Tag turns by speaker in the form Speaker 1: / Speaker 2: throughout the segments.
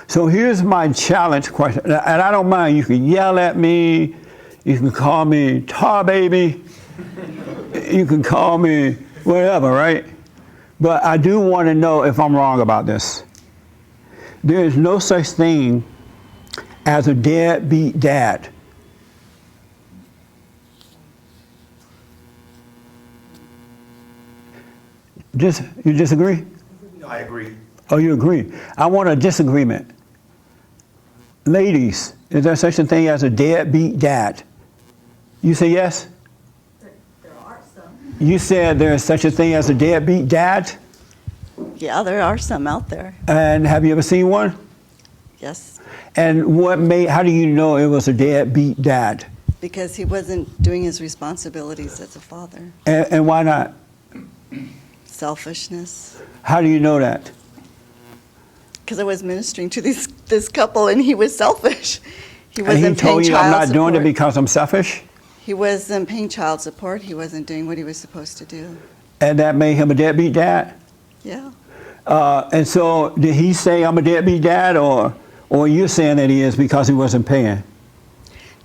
Speaker 1: So here's my challenge question, and I don't mind. You can yell at me. You can call me tar baby. You can call me whatever, right? But I do want to know if I'm wrong about this. There is no such thing as a deadbeat dad. You disagree?
Speaker 2: No, I agree.
Speaker 1: Oh, you agree? I want a disagreement. Ladies, is there such a thing as a deadbeat dad? You say yes?
Speaker 3: There are some.
Speaker 1: You said there is such a thing as a deadbeat dad?
Speaker 3: Yeah, there are some out there.
Speaker 1: And have you ever seen one?
Speaker 3: Yes.
Speaker 1: And how do you know it was a deadbeat dad?
Speaker 3: Because he wasn't doing his responsibilities as a father.
Speaker 1: And why not?
Speaker 3: Selfishness.
Speaker 1: How do you know that?
Speaker 3: Because I was ministering to this couple and he was selfish. He wasn't
Speaker 1: And he told
Speaker 3: paying
Speaker 1: you I'm
Speaker 3: child
Speaker 1: not doing it
Speaker 3: support.
Speaker 1: because I'm selfish?
Speaker 3: He wasn't paying child support. He wasn't doing what he was supposed to do.
Speaker 1: And that made him a deadbeat dad?
Speaker 3: Yeah.
Speaker 1: And so did he say I'm a deadbeat dad, or you're saying that he is because he wasn't paying?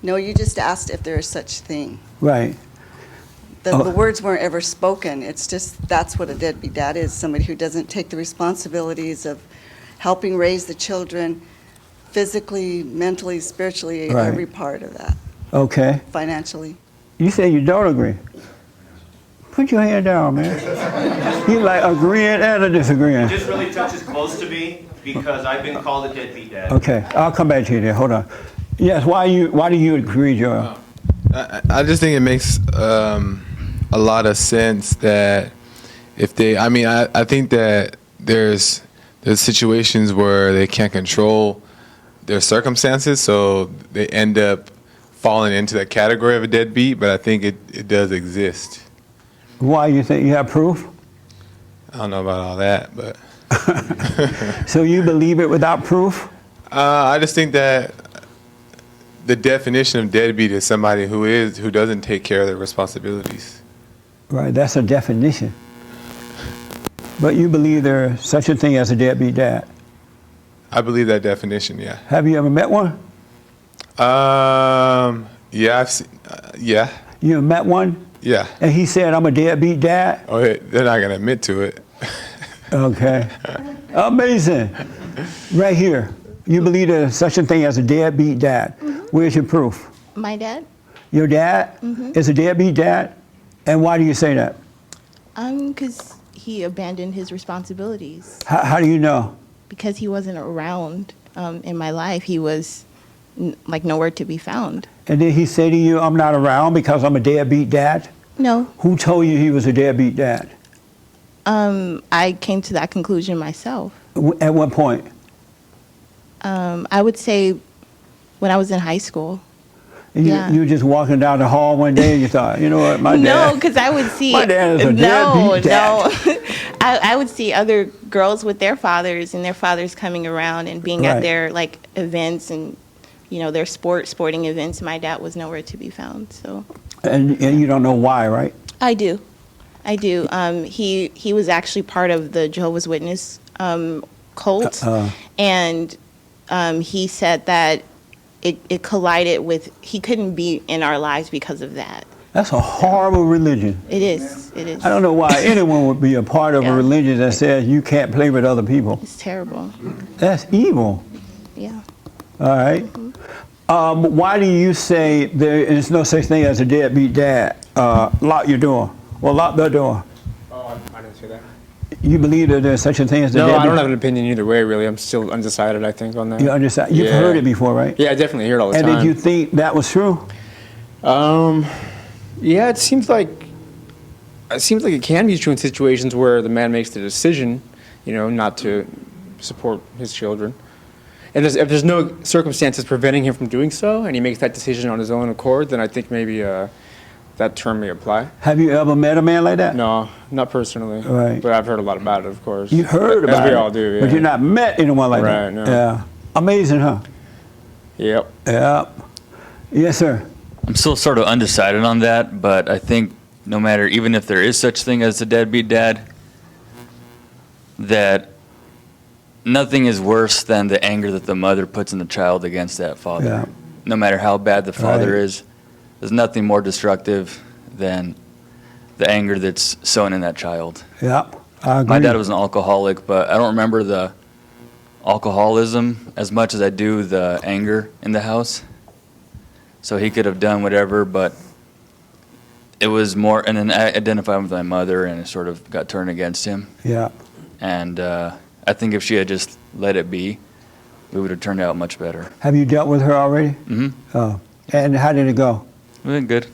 Speaker 3: No, you just asked if there is such thing.
Speaker 1: Right.
Speaker 3: The words weren't ever spoken. It's just that's what a deadbeat dad is, somebody who doesn't take the responsibilities of helping raise the children physically, mentally, spiritually,
Speaker 1: Right.
Speaker 3: every part of that,
Speaker 1: Okay.
Speaker 3: financially.
Speaker 1: You say you don't agree. Put your hand down, man. You like agreeing and disagreeing.
Speaker 2: It just really touches close to me because I've been called a deadbeat dad.
Speaker 1: Okay, I'll come back to you there. Hold on. Yes, why do you agree, Joel?
Speaker 4: I just think it makes a lot of sense that if they, I think that there's situations where they can't control their circumstances, so they end up falling into that category of a deadbeat, but I think it does exist.
Speaker 1: Why you think you have proof?
Speaker 4: I don't know about all that, but.
Speaker 1: So you believe it without proof?
Speaker 4: I just think that the definition of deadbeat is somebody who doesn't take care of their responsibilities.
Speaker 1: Right, that's a definition. But you believe there's such a thing as a deadbeat dad?
Speaker 4: I believe that definition, yeah.
Speaker 1: Have you ever met one?
Speaker 4: Yeah, I've seen, yeah.
Speaker 1: You ever met one?
Speaker 4: Yeah.
Speaker 1: And he said, I'm a deadbeat dad?
Speaker 4: Oh, yeah, they're not gonna admit to it.
Speaker 1: Okay. Amazing. Right here. You believe there's such a thing as a deadbeat dad. Where's your proof?
Speaker 5: My dad?
Speaker 1: Your dad is a deadbeat dad? And why do you say that?
Speaker 5: Because he abandoned his responsibilities.
Speaker 1: How do you know?
Speaker 5: Because he wasn't around in my life. He was like nowhere to be found.
Speaker 1: And did he say to you, I'm not around because I'm a deadbeat dad?
Speaker 5: No.
Speaker 1: Who told you he was a deadbeat dad?
Speaker 5: I came to that conclusion myself.
Speaker 1: At what point?
Speaker 5: I would say when I was in high school.
Speaker 1: You were just walking down the hall one day and you thought, you know what, my dad.
Speaker 5: No, because I would see.
Speaker 1: My dad is a deadbeat dad.
Speaker 5: No. I would see other girls with their fathers and their fathers coming around and being
Speaker 1: Right.
Speaker 5: at their like events and their sporting events. My dad was nowhere to be found. So.
Speaker 1: And you don't know why, right?
Speaker 5: I do. He was actually part of the Jehovah's Witness cult, and he said that it collided with, he couldn't be in our lives because of that.
Speaker 1: That's a horrible religion.
Speaker 5: It is.
Speaker 1: I don't know why anyone would be a part of a religion that says you can't play with other people.
Speaker 5: It's terrible.
Speaker 1: That's evil.
Speaker 5: Yeah.
Speaker 1: All right. Why do you say there is no such thing as a deadbeat dad? Lock your door. Well, lock the door.
Speaker 6: Oh, I didn't say that.
Speaker 1: You believe that there's such a thing as a deadbeat?
Speaker 6: No, I don't have an opinion either way, really. I'm still undecided, I think, on that.
Speaker 1: You understand? You've heard it before, right?
Speaker 6: Yeah, I definitely hear it all the
Speaker 1: and
Speaker 6: time.
Speaker 1: did you think that was true?
Speaker 6: Yeah, it seems like it can be true in situations where the man makes the decision, not to support his children. And if there's no circumstances preventing him from doing so, and he makes that decision on his own accord, then I think maybe that term may apply.
Speaker 1: Have you ever met a man like that?
Speaker 6: No, not personally.
Speaker 1: Right.
Speaker 6: But I've heard a lot about it, of course.
Speaker 1: You heard about it?
Speaker 6: As we all do, yeah.
Speaker 1: But you've not met anyone like that?
Speaker 6: Right, no.
Speaker 1: Yeah. Amazing, huh?
Speaker 6: Yep.
Speaker 1: Yep. Yes, sir.
Speaker 7: I'm still sort of undecided on that, but I think no matter, even if there is such thing as a deadbeat dad, that nothing is worse than the anger that the mother puts in the child against that father.
Speaker 1: Yeah.
Speaker 7: No matter how bad the father
Speaker 1: Right.
Speaker 7: is, there's nothing more destructive than the anger that's sown in that child.
Speaker 1: Yeah, I agree.
Speaker 7: My dad was an alcoholic, but I don't remember the alcoholism as much as I do the anger in the house. So he could have done whatever, but it was more, and then I identified with my mother, and it sort of got turned against him.
Speaker 1: Yeah.
Speaker 7: And I think if she had just let it be, we would have turned out much better.
Speaker 1: Have you dealt with her already?
Speaker 7: Mm-hmm.
Speaker 1: Oh. And how did it go?
Speaker 7: We did good.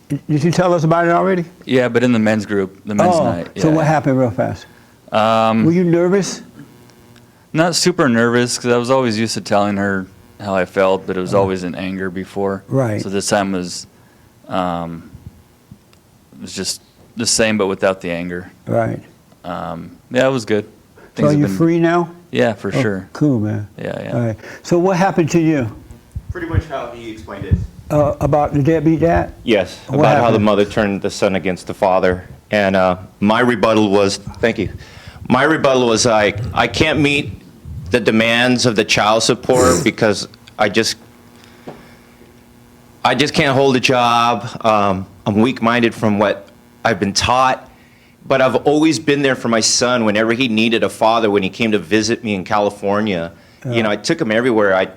Speaker 1: Did you tell us about it already?
Speaker 7: Yeah, but in the men's group, the men's
Speaker 1: oh,
Speaker 7: night.
Speaker 1: so
Speaker 7: yeah.
Speaker 1: what happened real fast? Were you nervous?
Speaker 7: Not super nervous, because I was always used to telling her how I felt, but it was always in anger before.
Speaker 1: Right.
Speaker 7: So this time was just the same, but without the anger.
Speaker 1: Right.
Speaker 7: Yeah, it was good.
Speaker 1: So are
Speaker 7: have
Speaker 1: you
Speaker 7: been-
Speaker 1: free now?
Speaker 7: Yeah, for
Speaker 1: Oh,
Speaker 7: sure.
Speaker 1: Cool, man.
Speaker 7: Yeah, yeah.
Speaker 1: All right. So what happened to you
Speaker 2: Pretty much how he explained it.
Speaker 1: about the deadbeat dad?
Speaker 8: Yes,
Speaker 1: What
Speaker 8: about how the
Speaker 1: happened?
Speaker 8: mother turned the son against the father. And my rebuttal was, thank you. My rebuttal was I can't meet the demands of the child support because I just can't hold a job. I'm weak-minded from what I've been taught. But I've always been there for my son whenever he needed a father. When he came to visit me in California, you know, I took him everywhere. I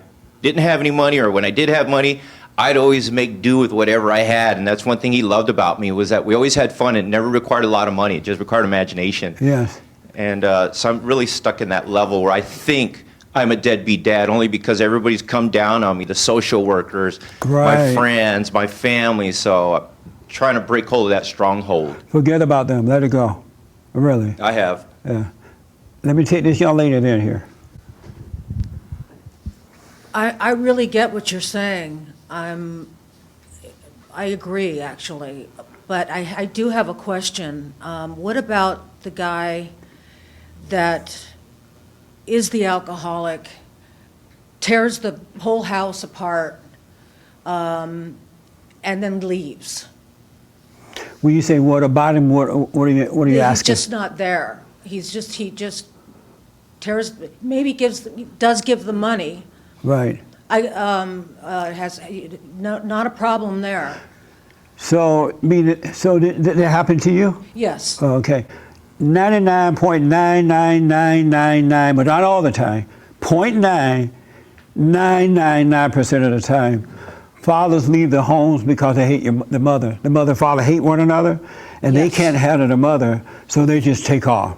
Speaker 8: didn't have any money, or when I did have money, I'd always make do with whatever I had. And that's one thing he loved about me, was that we always had fun. It never required a lot of money. It just required imagination.
Speaker 1: Yes.
Speaker 8: And so I'm really stuck in that level where I think I'm a deadbeat dad, only because everybody's come down on me, the social workers,
Speaker 1: Right.
Speaker 8: my friends, my family. So I'm trying to break hold of that stronghold.
Speaker 1: Forget about them. Let it go. Really.
Speaker 8: I have.
Speaker 1: Yeah. Let me take this young lady in here.
Speaker 9: I really get what you're saying. I agree, actually. But I do have a question. What about the guy that is the alcoholic, tears the whole house apart, and then leaves?
Speaker 1: When you say what about him, what are you
Speaker 9: He's
Speaker 1: asking?
Speaker 9: just not there. He just tears, maybe does give the money.
Speaker 1: Right.
Speaker 9: Has not a problem there.
Speaker 1: So did that happen to you?
Speaker 9: Yes.
Speaker 1: Oh, okay. 99.99999, but not all the time. 0.9999% of the time, fathers leave their homes because they hate the mother. The mother and father hate one another, and they
Speaker 9: Yes.
Speaker 1: can't handle the mother, so they just take off.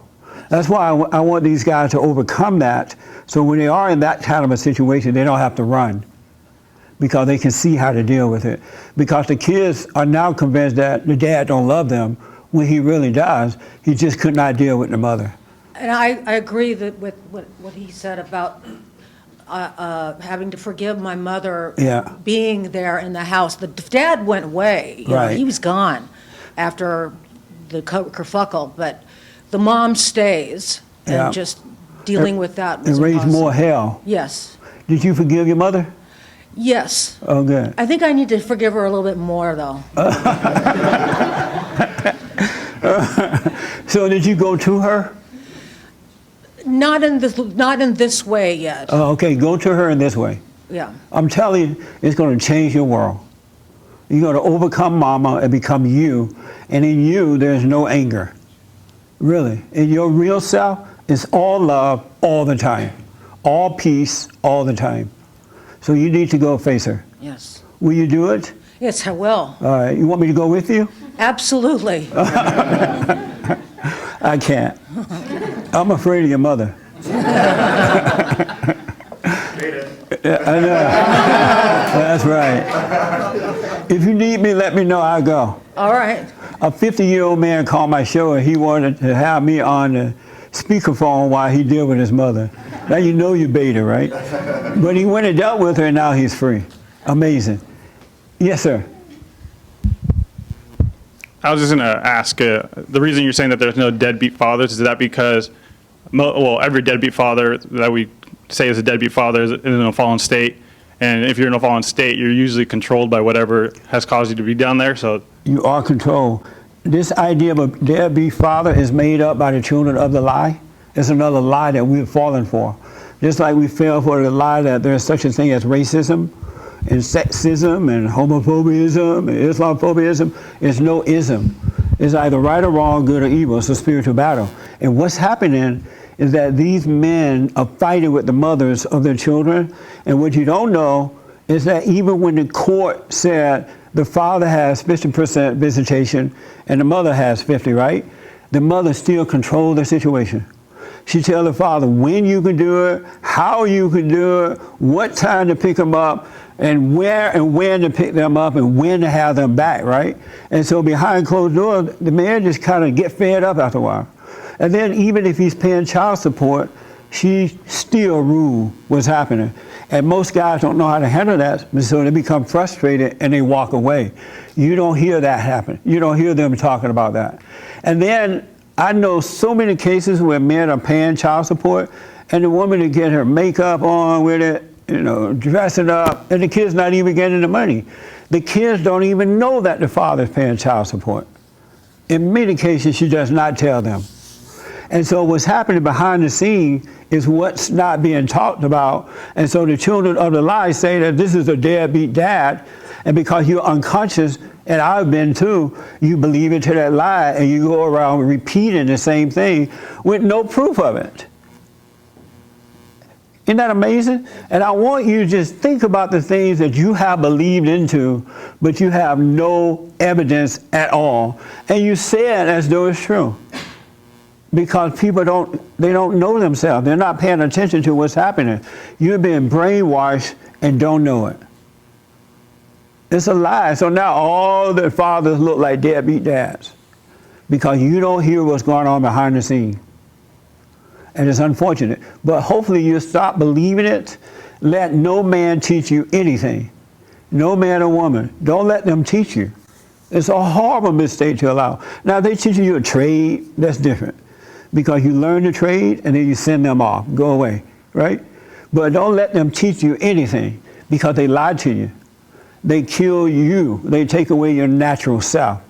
Speaker 1: That's why I want these guys to overcome that, so when they are in that kind of a situation, they don't have to run, because they can see how to deal with it. Because the kids are now convinced that the dad don't love them, when he really does. He just could not deal with the mother.
Speaker 9: And I agree that with what he said about having to forgive my mother
Speaker 1: Yeah.
Speaker 9: being there in the house. The dad went away. You know,
Speaker 1: Right.
Speaker 9: he was gone after the kerfuckle, but the mom stays and
Speaker 1: Yeah.
Speaker 9: just dealing with that was
Speaker 1: And raise
Speaker 9: impossible.
Speaker 1: more hell.
Speaker 9: Yes.
Speaker 1: Did you forgive your mother?
Speaker 9: Yes.
Speaker 1: Oh, good.
Speaker 9: I think I need to forgive her a little bit more, though.
Speaker 1: So did you go to her?
Speaker 9: Not in this way yet.
Speaker 1: Oh, okay, go to her in this way.
Speaker 9: Yeah.
Speaker 1: I'm telling you, it's going to change your world. You're going to overcome mama and become you. And in you, there's no anger. Really. In your real self, it's all love all the time. All peace all the time. So you need to go face her.
Speaker 9: Yes.
Speaker 1: Will you do it?
Speaker 9: Yes, I will.
Speaker 1: All right. You want me to go with you?
Speaker 9: Absolutely.
Speaker 1: I can't. I'm afraid of your mother. Yeah, I know. That's right. If you need me, let me know. I'll go.
Speaker 9: All right.
Speaker 1: A 50-year-old man called my show, and he wanted to have me on the speakerphone while he dealt with his mother. Now you know you beta, right? But he went and dealt with her, and now he's free. Amazing. Yes, sir.
Speaker 10: I was just going to ask, the reason you're saying that there's no deadbeat fathers, is that because, every deadbeat father that we say is a deadbeat father is in a fallen state, and if you're in a fallen state, you're usually controlled by whatever has caused you to be down there, so...
Speaker 1: You are controlled. This idea of a deadbeat father is made up by the children of the lie. It's another lie that we've fallen for. Just like we fell for the lie that there's such a thing as racism and sexism and homophobie-ism and Islamophobi-ism. It's no ism. It's either right or wrong, good or evil. It's a spiritual battle. And what's happening is that these men are fighting with the mothers of their children. And what you don't know is that even when the court said the father has 50% visitation and the mother has 50, right? The mother still controls the situation. She tells the father when you can do it, how you can do it, what time to pick them up, and where and when to pick them up and when to have them back, right? And so behind closed doors, the man just kind of get fed up after a while. And then even if he's paying child support, she still rule what's happening. And most guys don't know how to handle that, so they become frustrated and they walk away. You don't hear that happen. You don't hear them talking about that. And then I know so many cases where men are paying child support and the woman to get her makeup on with it, you know, dressing up, and the kid's not even getting the money. The kids don't even know that the father's paying child support. In many cases, she does not tell them. And so what's happening behind the scene is what's not being talked about. And so the children of the lie say that this is a deadbeat dad, and because you're unconscious, and I've been too, you believe into that lie and you go around repeating the same thing with no proof of it. Isn't that amazing? And I want you to just think about the things that you have believed into, but you have no evidence at all. And you say it as though it's true. Because people don't know themselves. They're not paying attention to what's happening. You're being brainwashed and don't know it. It's a lie. So now all the fathers look like deadbeat dads because you don't hear what's going on behind the scene. And it's unfortunate. But hopefully you stop believing it. Let no man teach you anything. No man or woman. Don't let them teach you. It's a horrible mistake to allow. Now, if they teach you a trade, that's different. Because you learn the trade and then you send them off. Go away, right? But don't let them teach you anything because they lied to you. They kill you. They take away your natural self.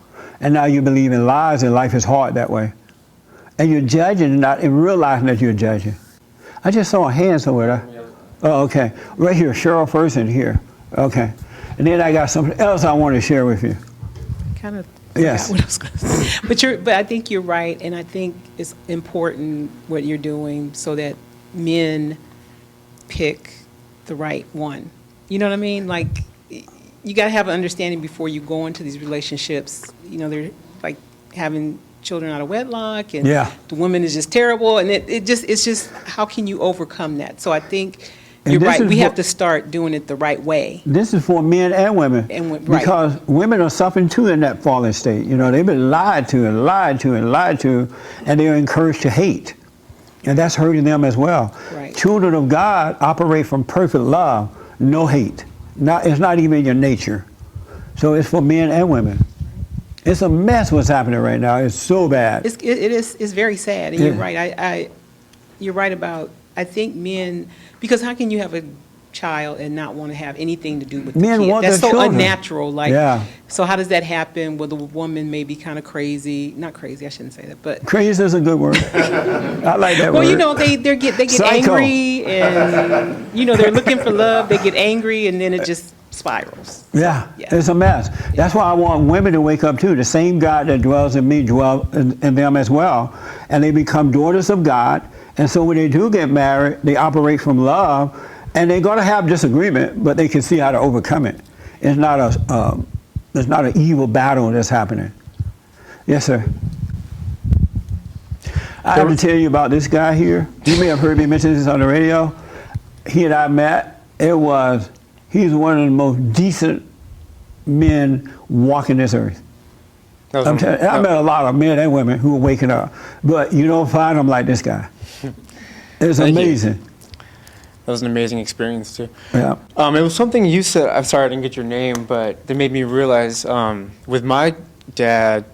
Speaker 1: And now you believe in lies and life is hard that way. And you're judging and not realizing that you're judging. I just saw a hand somewhere. Oh, okay. Right here, Cheryl first and here. Okay. And then I got something else I want to share with you.
Speaker 11: Kind of
Speaker 1: Yes.
Speaker 11: what I was going to say. But I think you're right, and I think it's important what you're doing so that men pick the right one. You know what I mean? Like, you got to have an understanding before you go into these relationships. You know, they're like having children out of wedlock, and the woman is just terrible, and it's just how can you overcome that? So I think you're right. We have to start doing it the right way.
Speaker 1: This is for men and women. Because women are suffering too in that fallen state. You know, they've been lied to and lied to and lied to, and they're encouraged to hate. And that's hurting them as well.
Speaker 11: Right.
Speaker 1: Children of God operate from perfect love, no hate. It's not even your nature. So it's for men and women. It's a mess what's happening right now. It's so bad.
Speaker 11: It's very sad, and you're right. You're right about, I think men, because how can you have a child and not want to have anything to do with the
Speaker 1: Men
Speaker 11: kid?
Speaker 1: want
Speaker 11: That's
Speaker 1: their
Speaker 11: so
Speaker 1: children.
Speaker 11: unnatural. Like, so how does that happen? Well, the woman may be kind of crazy. Not crazy, I shouldn't say that, but
Speaker 1: Crazy is a good word. I like that word.
Speaker 11: well, you know, they get
Speaker 1: Psycho.
Speaker 11: angry, and you know, they're looking for love. They get angry, and then it just spirals.
Speaker 1: Yeah, it's a mess. That's why I want women to wake up too. The same God that dwells in me dwells in them as well. And they become daughters of God. And so when they do get married, they operate from love. And they're going to have disagreement, but they can see how to overcome it. It's not an evil battle that's happening. Yes, sir. I have to tell you about this guy here. You may have heard me mention this on the radio. He and I met. He's one of the most decent men walking this earth. I met a lot of men and women who are waking up, but you don't find them like this guy. It's amazing.
Speaker 6: That was an amazing experience too.
Speaker 1: Yeah.
Speaker 6: It was something you said. I'm sorry I didn't get your name, but that made me realize. With my dad,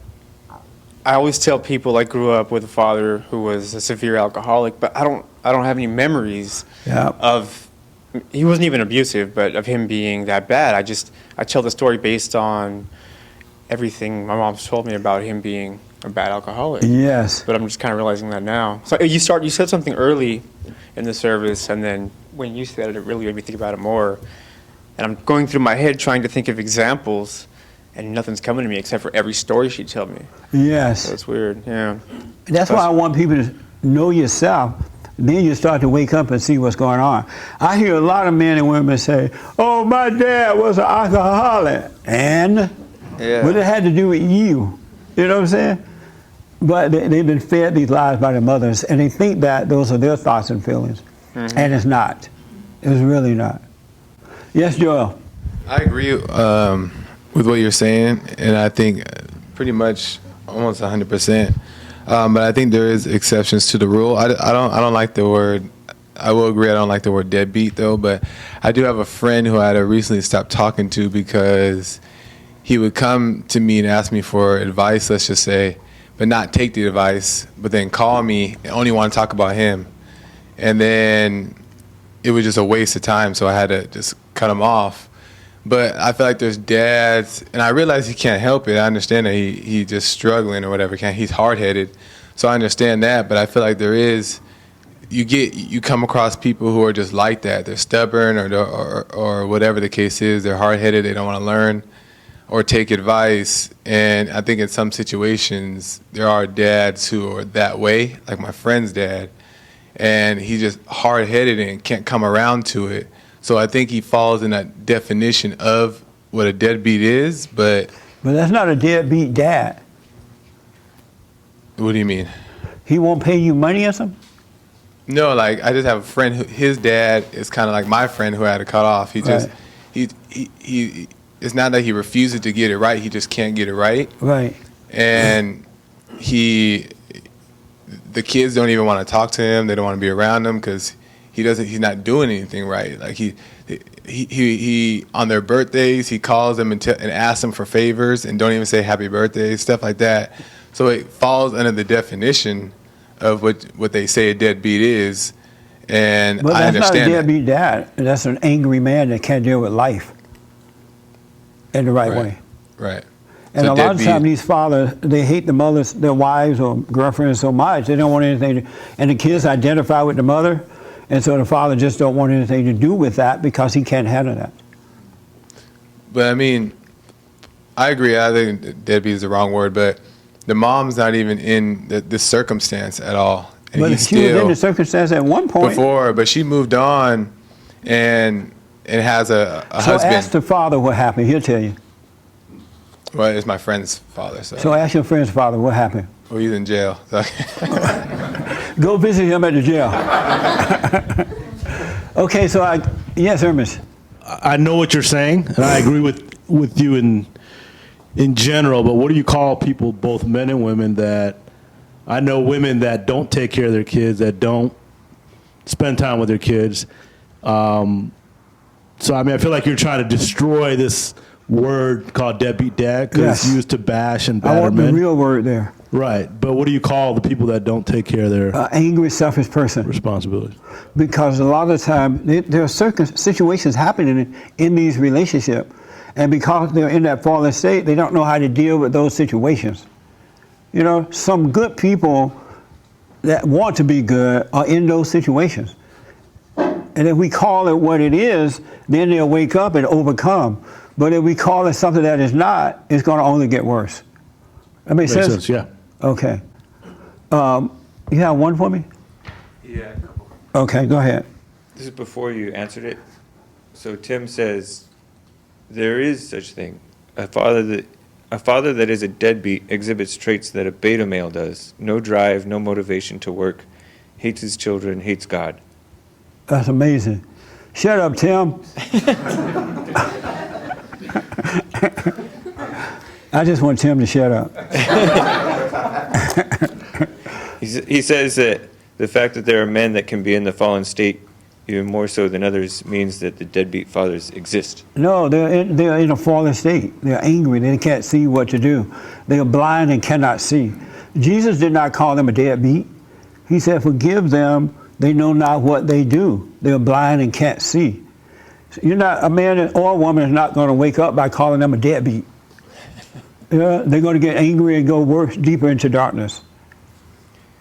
Speaker 6: I always tell people I grew up with a father who was a severe alcoholic, but I don't have any memories of. He wasn't even abusive, but of him being that bad. I tell the story based on everything my mom's told me about him being a bad alcoholic.
Speaker 1: Yes.
Speaker 6: But I'm just kind of realizing that now. So you said something early in the service, and then when you said it, it really made me think about it more. And I'm going through my head trying to think of examples, and nothing's coming to me except for every story she told me.
Speaker 1: Yes.
Speaker 6: So it's weird, yeah.
Speaker 1: That's why I want people to know yourself. Then you start to wake up and see what's going on. I hear a lot of men and women say, "Oh, my dad was an alcoholic," and what it had to do with you. You know what I'm saying? But they've been fed these lies by their mothers, and they think that those are their thoughts and feelings, and it's not. It's really not. Yes, Joel.
Speaker 4: I agree with what you're saying, and I think pretty much almost 100%. But I think there is exceptions to the rule. I don't like the word. I will agree. I don't like the word deadbeat though. But I do have a friend who I had to recently stop talking to because he would come to me and ask me for advice. Let's just say, but not take the advice. But then call me and only want to talk about him, and then it was just a waste of time. So I had to just cut him off. But I feel like there's dads, and I realize he can't help it. I understand that he just struggling or whatever. He's hard-headed, so I understand that. But I feel like there is, you come across people who are just like that. They're stubborn or whatever the case is. They're hard-headed. They don't want to learn or take advice. And I think in some situations there are dads who are that way, like my friend's dad, and he's just hard-headed and can't come around to it. So I think he falls in that definition of what a deadbeat is, but
Speaker 1: that's not a deadbeat dad.
Speaker 4: What do you mean?
Speaker 1: He won't pay you money or something?
Speaker 4: No, like I just have a friend who his dad is kind of like my friend who I had to cut off. He just he it's not that he refuses to get it right, he just can't get it right.
Speaker 1: Right.
Speaker 4: And the kids don't even want to talk to him. They don't want to be around him because he's not doing anything right. Like he on their birthdays, he calls them and asks them for favors and don't even say happy birthday, stuff like that. So it falls under the definition of what they say a deadbeat is. And
Speaker 1: but
Speaker 4: I
Speaker 1: that's
Speaker 4: understand
Speaker 1: not a deadbeat dad. That's an angry man that can't deal with life in the right way.
Speaker 4: Right.
Speaker 1: And
Speaker 4: so
Speaker 1: a lot of times these fathers, they hate the mothers, their wives or girlfriends so much, they don't want anything to, and the kids identify with the mother. And so the father just don't want anything to do with that because he can't handle that.
Speaker 4: But I mean, I agree. I think deadbeat is the wrong word, but the mom's not even in this circumstance at all. And
Speaker 1: but she was in the circumstance at one point.
Speaker 4: Before, but she moved on and has a husband.
Speaker 1: So ask the father what happened. He'll tell you.
Speaker 4: Well, it's my friend's father. So
Speaker 1: ask your friend's father what happened.
Speaker 4: Well, he's in jail. So.
Speaker 1: Go visit him at the jail. Okay, so yes, Hermes.
Speaker 12: I know what you're saying, and I agree with you in general, but what do you call people, both men and women, that I know women that don't take care of their kids, that don't spend time with their kids. So, I mean, I feel like you're trying to destroy this word called deadbeat dad because it's used to bash and batter
Speaker 1: I want
Speaker 12: men.
Speaker 1: the real word there.
Speaker 12: Right, but what do you call the people that don't take care of their
Speaker 1: angry, selfish person?
Speaker 12: Responsibilities.
Speaker 1: Because a lot of the time, there are certain situations happening in these relationships, and because they're in that fallen state, they don't know how to deal with those situations. You know, some good people that want to be good are in those situations. And if we call it what it is, then they'll wake up and overcome. But if we call it something that is not, it's going to only get worse. That makes sense?
Speaker 12: Yeah.
Speaker 1: Okay. You have one for me?
Speaker 13: Yeah.
Speaker 1: Okay, go ahead.
Speaker 13: This is before you answered it. So Tim says, there is such thing. A father that is a deadbeat exhibits traits that a beta male does. No drive, no motivation to work, hates his children, hates God.
Speaker 1: That's amazing. Shut up, Tim. I just want Tim to shut up.
Speaker 13: He says that the fact that there are men that can be in the fallen state even more so than others means that the deadbeat fathers exist.
Speaker 1: No, they're in a fallen state. They're angry. They can't see what to do. They are blind and cannot see. Jesus did not call them a deadbeat. He said, forgive them. They know not what they do. They are blind and can't see. So a man or a woman is not going to wake up by calling them a deadbeat. Yeah, they're going to get angry and go worse, deeper into darkness.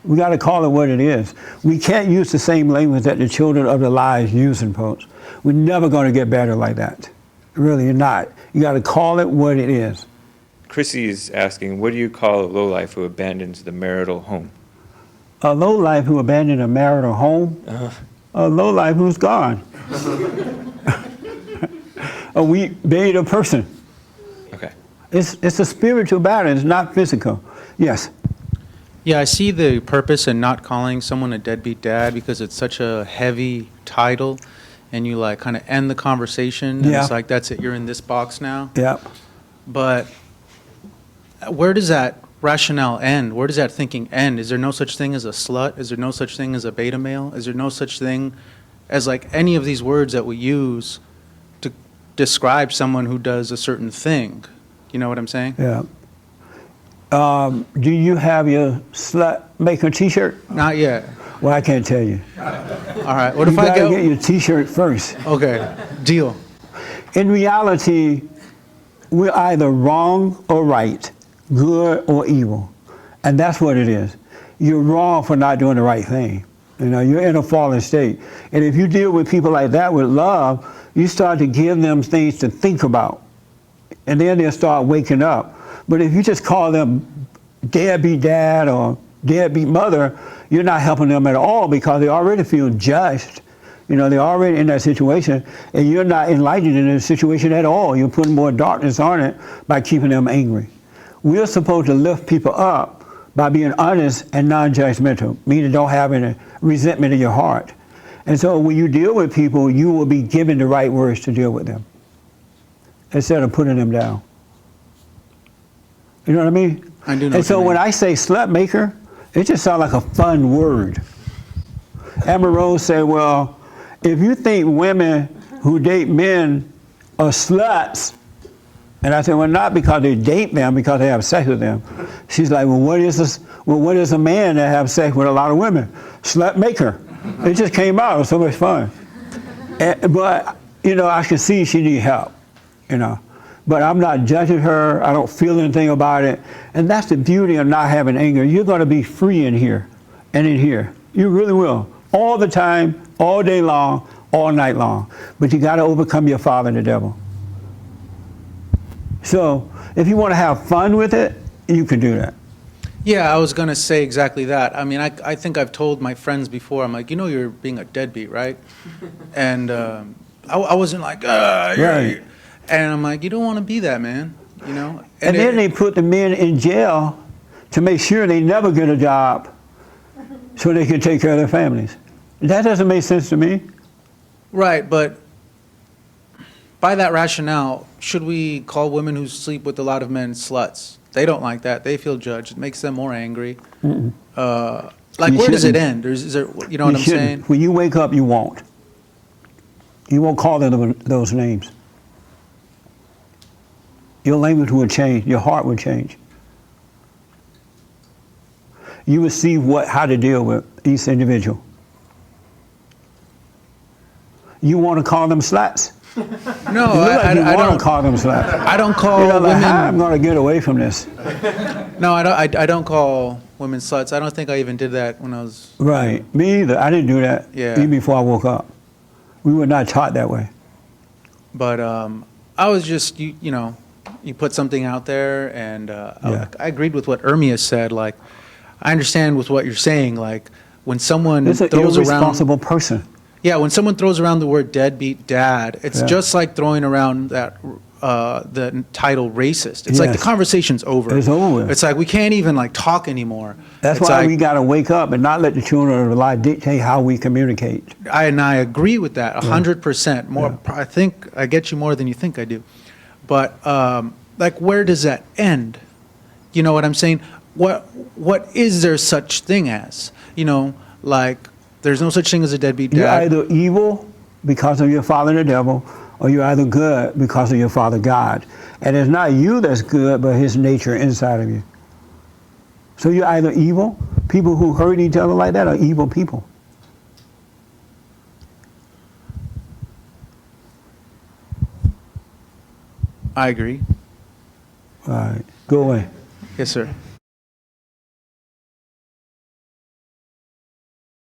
Speaker 1: We got to call it what it is. We can't use the same language that the children of the lies use in posts. We're never going to get better like that. Really, you're not. You got to call it what it is.
Speaker 13: Chrissy is asking, what do you call a lowlife who abandons the marital home?
Speaker 1: A lowlife who abandoned a marital home, a lowlife who's gone. A weak, beta person.
Speaker 13: Okay.
Speaker 1: It's a spiritual battle, it's not physical. Yes.
Speaker 14: Yeah, I see the purpose in not calling someone a deadbeat dad because it's such a heavy title, and you like kind of end the conversation, and
Speaker 1: Yeah.
Speaker 14: it's like, that's it, you're in this box now.
Speaker 1: Yeah.
Speaker 14: But where does that rationale end? Where does that thinking end? Is there no such thing as a slut? Is there no such thing as a beta male? Is there no such thing as like any of these words that we use to describe someone who does a certain thing? You know what I'm saying?
Speaker 1: Yeah. Do you have your slut maker T-shirt?
Speaker 14: Not yet.
Speaker 1: Well, I can't tell you.
Speaker 14: All right. What if
Speaker 1: You
Speaker 14: I
Speaker 1: gotta
Speaker 14: go?
Speaker 1: get your T-shirt first.
Speaker 14: Okay. Deal.
Speaker 1: In reality, we're either wrong or right, good or evil, and that's what it is. You're wrong for not doing the right thing. You know, you're in a fallen state, and if you deal with people like that with love, you start to give them things to think about, and then they'll start waking up. But if you just call them deadbeat dad or deadbeat mother, you're not helping them at all because they already feel judged. You know, they're already in that situation, and you're not enlightening in the situation at all. You're putting more darkness on it by keeping them angry. We're supposed to lift people up by being honest and non-judgmental, meaning don't have any resentment in your heart. And so when you deal with people, you will be given the right words to deal with them instead of putting them down. You know what I mean?
Speaker 14: I do know.
Speaker 1: And so when I say slut maker, it just sounds like a fun word. Amber Rose said, well, if you think women who date men are sluts, and I said, well, not because they date them, because they have sex with them. She's like, well, what is this? Well, what is a man that have sex with a lot of women? Slut maker. It just came out. It was so much fun. But, you know, I can see she need help, you know. But I'm not judging her. I don't feel anything about it. And that's the beauty of not having anger. You're going to be free in here and in here. You really will. All the time, all day long, all night long. But you got to overcome your father, the devil. So if you want to have fun with it, you can do that.
Speaker 14: Yeah, I was going to say exactly that. I mean, I think I've told my friends before, I'm like, you know, you're being a deadbeat, right? And I wasn't like,
Speaker 1: Right.
Speaker 14: And I'm like, you don't want to be that, man, you know?
Speaker 1: And then they put the men in jail to make sure they never get a job so they can take care of their families. That doesn't make sense to me.
Speaker 14: Right, but by that rationale, should we call women who sleep with a lot of men sluts? They don't like that. They feel judged. It makes them more angry. Like,
Speaker 1: You
Speaker 14: where does it
Speaker 1: shouldn't.
Speaker 14: end? Is there, you know what I'm
Speaker 1: shouldn't.
Speaker 14: saying?
Speaker 1: When you wake up, you won't. You won't call them those names. Your language will change. Your heart will change. You will see how to deal with each individual. You want to call them sluts?
Speaker 14: No,
Speaker 1: I
Speaker 14: I
Speaker 1: want
Speaker 14: don't
Speaker 1: to call them sluts.
Speaker 14: I don't call
Speaker 1: You know, like,
Speaker 14: women.
Speaker 1: how I'm going to get away from this.
Speaker 14: No, I don't call women sluts. I don't think I even did that when I was.
Speaker 1: Right. Me either. I didn't do that
Speaker 14: Yeah.
Speaker 1: even before I woke up. We were not taught that way.
Speaker 14: But I was just, you know, you put something out there, and
Speaker 1: Yeah.
Speaker 14: I agreed with what Ermias said. Like, I understand with what you're saying. Like, when someone
Speaker 1: It's an
Speaker 14: throws around.
Speaker 1: irresponsible person.
Speaker 14: Yeah, when someone throws around the word deadbeat dad, it's
Speaker 1: Yeah.
Speaker 14: just like throwing around that the title racist. It's like the
Speaker 1: Yes.
Speaker 14: conversation's over.
Speaker 1: It's over with.
Speaker 14: It's like we can't even like talk anymore.
Speaker 1: That's
Speaker 14: It's
Speaker 1: why
Speaker 14: like,
Speaker 1: we got to wake up and not let the children of the lie dictate how we communicate.
Speaker 14: I agree with that 100%. More, I think I get you more than you think I do. But like, where does that end? You know what I'm saying? What is there such thing as? You know, like, there's no such thing as a deadbeat dad.
Speaker 1: You're either evil because of your father the devil, or you're either good because of your father God. And it's not you that's good, but his nature inside of you. So you're either evil. People who hurt each other like that are evil people.
Speaker 14: I agree.
Speaker 1: All right. Go away.
Speaker 14: Yes, sir.